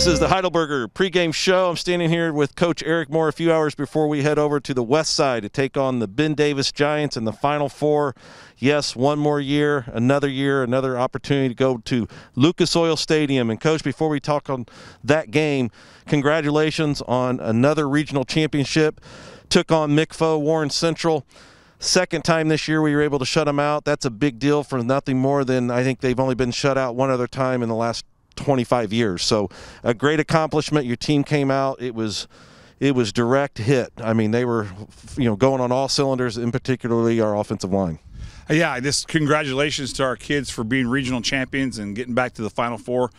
This is the Heidelberger pregame show. I'm standing here with Coach Eric Moore a few hours before we head over to the west side to take on the Ben Davis Giants in the Final Four. Yes, one more year, another opportunity to go to Lucas Oil Stadium. And, Coach, before we talk on that game, congratulations on another regional championship. Took on MCFO, Warren Central. Second time this year we were able to shut them out. That's a big deal for nothing more than I think they've only been shut out one other time in the last 25 years. So a great accomplishment. Your team came out. It was direct hit. I mean, they were, going on all cylinders, in particularly our offensive line. Yeah, just congratulations to our kids for being regional champions and getting back to the Final Four.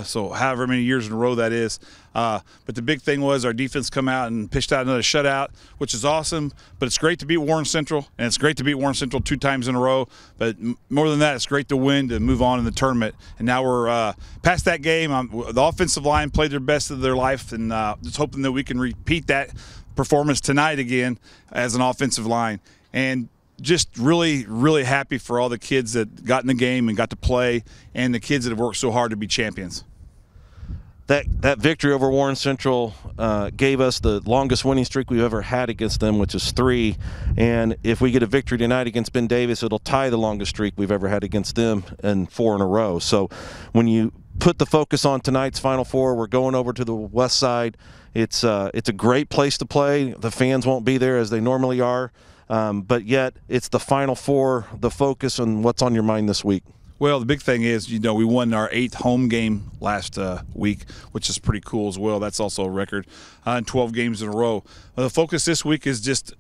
So however many years in a row that is. But the big thing was our defense come out and pitched out another shutout, which is awesome. But it's great to beat Warren Central, and it's great to beat Warren Central 2 times in a row. But more than that, it's great to win, to move on in the tournament. And now we're past that game. The offensive line played their best of their life, and just hoping that we can repeat that performance tonight again as an offensive line. And just really, really happy for all the kids that got in the game and got to play, and the kids that have worked so hard to be champions. That victory over Warren Central gave us the longest winning streak we've ever had against them, which is 3. And if we get a victory tonight against Ben Davis, it'll tie the longest streak we've ever had against them in 4 in a row. So when you put the focus on tonight's Final Four, we're going over to the west side. It's a great place to play. The fans won't be there as they normally are. But yet it's the Final Four, the focus, and what's on your mind this week. Well, the big thing is, we won our 8th home game last week, which is pretty cool as well. That's also a record in 12 games in a row. The focus this week is just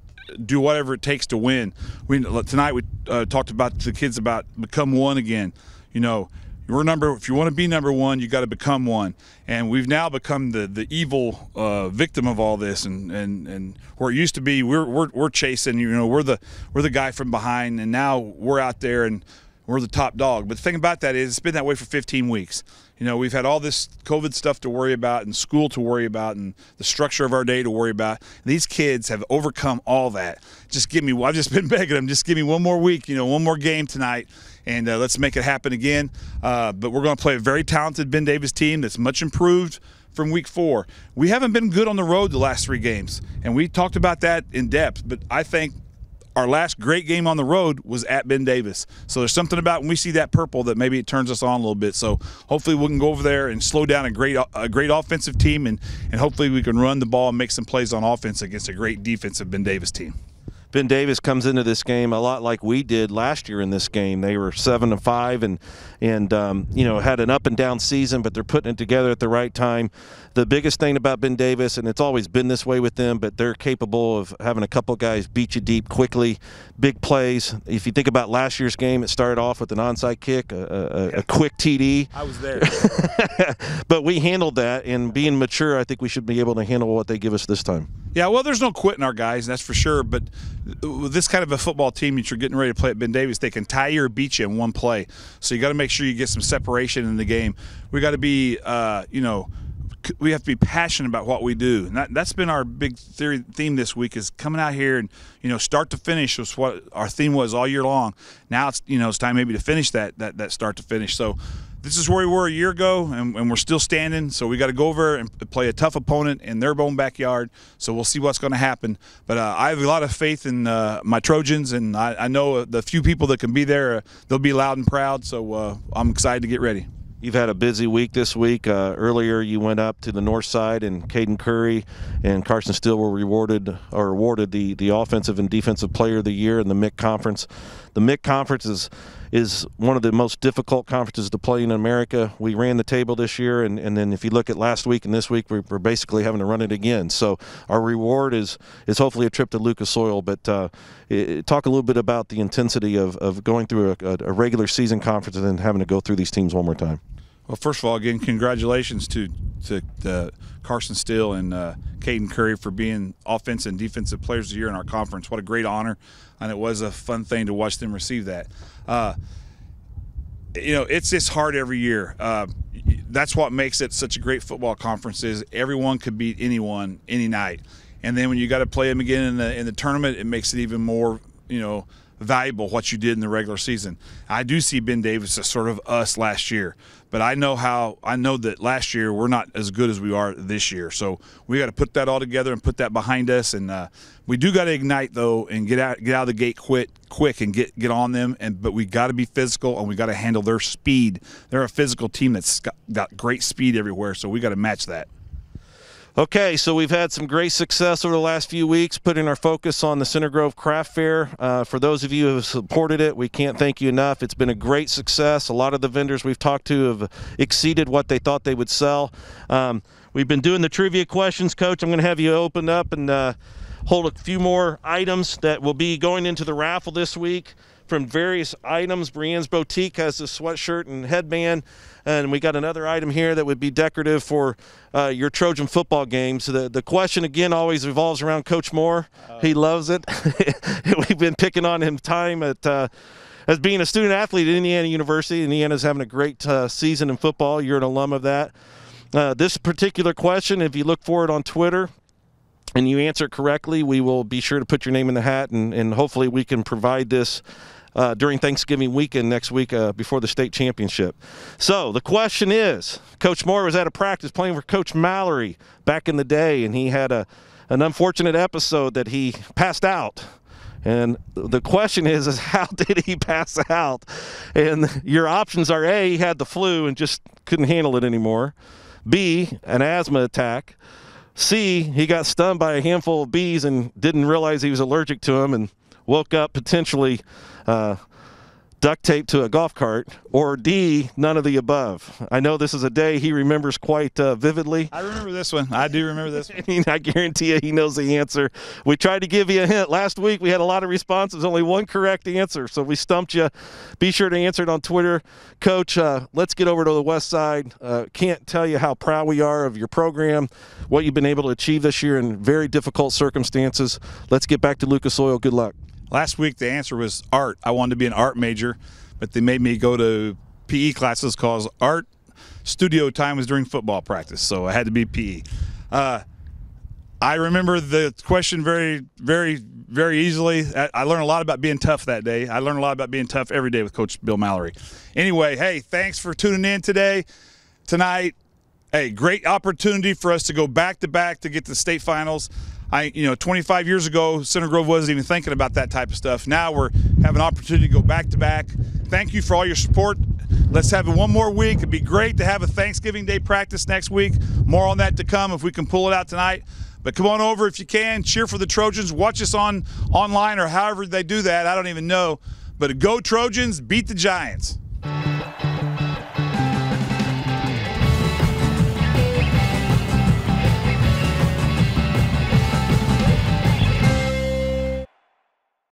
do whatever it takes to win. Tonight we talked about the kids about become one again. If you want to be number one, you got to become one. And we've now become the evil victim of all this. And where it used to be, we're chasing. We're the guy from behind, and now we're out there and we're the top dog. But the thing about that is, it's been that way for 15 weeks. We've had all this COVID stuff to worry about, and school to worry about, and the structure of our day to worry about. These kids have overcome all that. I've just been begging them, just give me one more week, one more game tonight. And let's make it happen again. But we're going to play a very talented Ben Davis team that's much improved from week 4. We haven't been good on the road the last 3 games, and we talked about that in depth. But I think our last great game on the road was at Ben Davis. So there's something about when we see that purple that maybe it turns us on a little bit. So hopefully we can go over there and slow down a great offensive team, and hopefully we can run the ball and make some plays on offense against a great defensive Ben Davis team. Ben Davis comes into this game a lot like we did last year in this game. They were 7-5 and had an up and down season, but they're putting it together at the right time. The biggest thing about Ben Davis, and it's always been this way with them, but they're capable of having a couple guys beat you deep quickly, big plays. If you think about last year's game, it started off with an onside kick, a quick TD. I was there. But we handled that, and being mature, I think we should be able to handle what they give us this time. Yeah, well, there's no quitting our guys, that's for sure. But with this kind of a football team that you're getting ready to play at Ben Davis, they can tie you or beat you in one play. So you got to make sure you get some separation in the game. We got to be, we have to be passionate about what we do. And that's been our big theme this week, is coming out here and, start to finish was what our theme was all year long. Now it's time maybe to finish that start to finish. So this is where we were a year ago, and we're still standing. So we got to go over and play a tough opponent in their own backyard. So we'll see what's going to happen. But I have a lot of faith in my Trojans, and I know the few people that can be there, they'll be loud and proud. So I'm excited to get ready. You've had a busy week this week. Earlier, you went up to the north side, and Caden Curry and Carson Steele were awarded the Offensive and Defensive Player of the Year in the MIC Conference. The MIC Conference is one of the most difficult conferences to play in America. We ran the table this year, and then if you look at last week and this week, we're basically having to run it again. So our reward is hopefully a trip to Lucas Oil. But talk a little bit about the intensity of going through a regular season conference and then having to go through these teams one more time. Well, first of all, again, congratulations to Carson Steele and Caden Curry for being Offensive and Defensive Players of the Year in our conference. What a great honor, and it was a fun thing to watch them receive that. It's just hard every year. That's what makes it such a great football conference, is everyone could beat anyone any night. And then when you got to play them again in the tournament, it makes it even more, valuable what you did in the regular season. I do see Ben Davis as sort of us last year, but I know that last year we're not as good as we are this year. So we got to put that all together and put that behind us. And we do got to ignite though and get out of the gate quick and get on them. But we got to be physical and we got to handle their speed. They're a physical team that's got great speed everywhere. So we got to match that. Okay, so we've had some great success over the last few weeks, putting our focus on the Center Grove Craft Fair. For those of you who have supported it, we can't thank you enough. It's been a great success. A lot of the vendors we've talked to have exceeded what they thought they would sell. We've been doing the trivia questions, Coach. I'm going to have you open up and hold a few more items that will be going into the raffle this week. From various items, Brienne's Boutique has a sweatshirt and headband, and we got another item here that would be decorative for your Trojan football games. The question, again, always revolves around Coach Moore. He loves it. We've been picking on him time as being a student athlete at Indiana University. Indiana's having a great season in football. You're an alum of that. This particular question, if you look for it on Twitter, and you answer it correctly, we will be sure to put your name in the hat, and hopefully we can provide this during Thanksgiving weekend next week before the state championship. So the question is, Coach Moore was at a practice playing for Coach Mallory back in the day, and he had an unfortunate episode that he passed out. And the question is how did he pass out? And your options are A, he had the flu and just couldn't handle it anymore. B, an asthma attack. C, he got stung by a handful of bees and didn't realize he was allergic to them and woke up potentially duct taped to a golf cart. Or D, none of the above. I know this is a day he remembers quite vividly. I remember this one. I do remember this one. I guarantee you he knows the answer. We tried to give you a hint. Last week we had a lot of responses, only one correct answer, so we stumped you. Be sure to answer it on Twitter. Coach, let's get over to the West Side. Can't tell you how proud we are of your program, what you've been able to achieve this year in very difficult circumstances. Let's get back to Lucas Oil. Good luck. Last week the answer was art. I wanted to be an art major, but they made me go to PE classes because art studio time was during football practice, so I had to be PE. I remember the question very, very, very easily. I learned a lot about being tough that day. I learned a lot about being tough every day with Coach Bill Mallory. Anyway, hey, thanks for tuning in tonight. Hey, great opportunity for us to go back-to-back to get to the state finals. 25 years ago, Center Grove wasn't even thinking about that type of stuff. Now we're having an opportunity to go back-to-back. Thank you for all your support. Let's have it one more week. It'd be great to have a Thanksgiving Day practice next week. More on that to come if we can pull it out tonight. But come on over if you can. Cheer for the Trojans. Watch us online or however they do that. I don't even know. But go Trojans, beat the Giants.